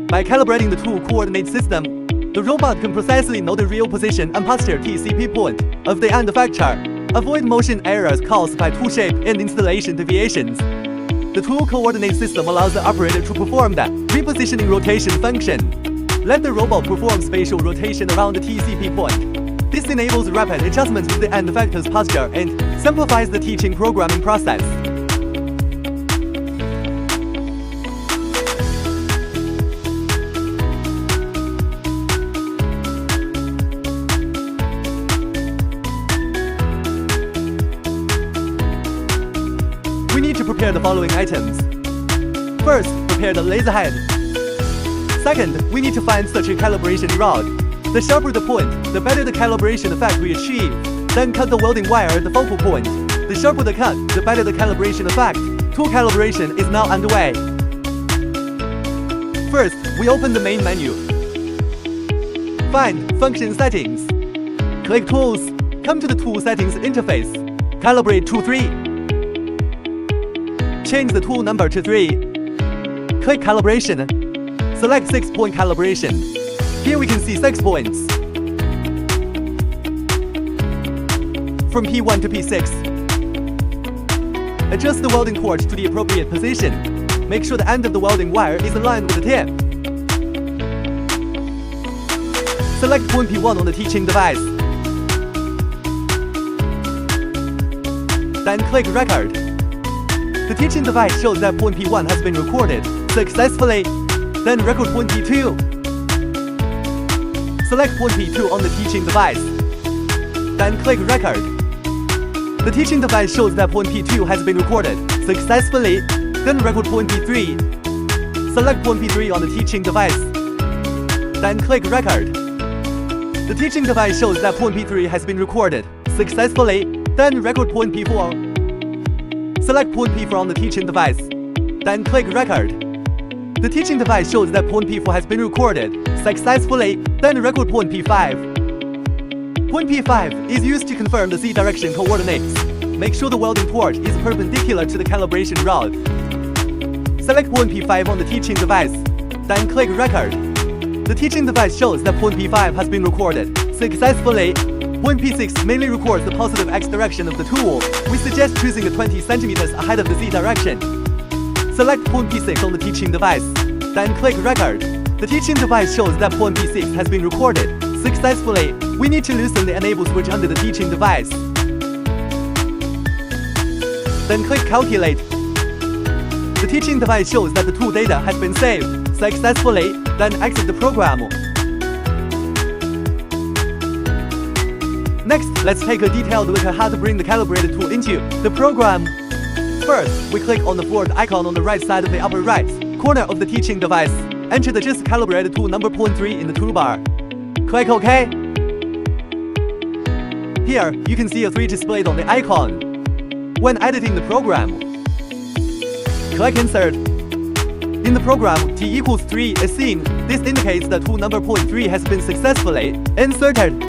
By calibrating the tool coordinate system, the robot can precisely know the real position and posture TCP point of the end effector, avoid motion errors caused by tool shape and installation deviations. The tool coordinate system allows the operator to perform the repositioning rotation function. Let the robot perform spatial rotation around the TCP point. This enables rapid adjustments to the end effector's posture and simplifies the teaching programming process. We need to prepare the following items. First, prepare the laser head. Second, we need to find such a calibration rod. The sharper the point, the better the calibration effect we achieve. Then cut the welding wire at the focal point. The sharper the cut, the better the calibration effect. Tool calibration is now underway. First, we open the main menu. Find Function Settings. Click Tools. Come to the Tool Settings interface. Calibrate Tool 3. Change the tool number to 3. Click Calibration. Select 6-point calibration. Here we can see 6 points. From P1 to P6. Adjust the welding torch to the appropriate position. Make sure the end of the welding wire is aligned with the tip. Select point P1 on the teaching device. Then click Record. The teaching device shows that point P1 has been recorded successfully. Then record point P2. Select point P2 on the teaching device. Then click Record. The teaching device shows that point P2 has been recorded successfully. Then record point P3. Select point P3 on the teaching device. Then click Record. The teaching device shows that point P3 has been recorded successfully. Then record point P4. Select point P4 on the teaching device. Then click Record. The teaching device shows that point P4 has been recorded successfully. Then record point P5. Point P5 is used to confirm the Z direction coordinates. Make sure the welding torch is perpendicular to the calibration rod. Select point P5 on the teaching device. Then click Record. The teaching device shows that point P5 has been recorded successfully. Point P6 mainly records the positive X direction of the tool. We suggest choosing a 20 cm ahead of the Z direction. Select point P6 on the teaching device. Then click Record. The teaching device shows that point P6 has been recorded successfully. We need to loosen the enable switch under the teaching device. Then click Calculate. The teaching device shows that the tool data has been saved successfully. Then exit the program. Next, let's take a detailed look at how to bring the calibrated tool into the program. First, we click on the forward icon on the right side of the upper right corner of the teaching device. Enter the just calibrated tool number 0.3 in the toolbar. Click OK. Here, you can see a 3 displayed on the icon. When editing the program, click Insert. In the program, T equals 3 is seen. This indicates that tool number 0.3 has been successfully inserted.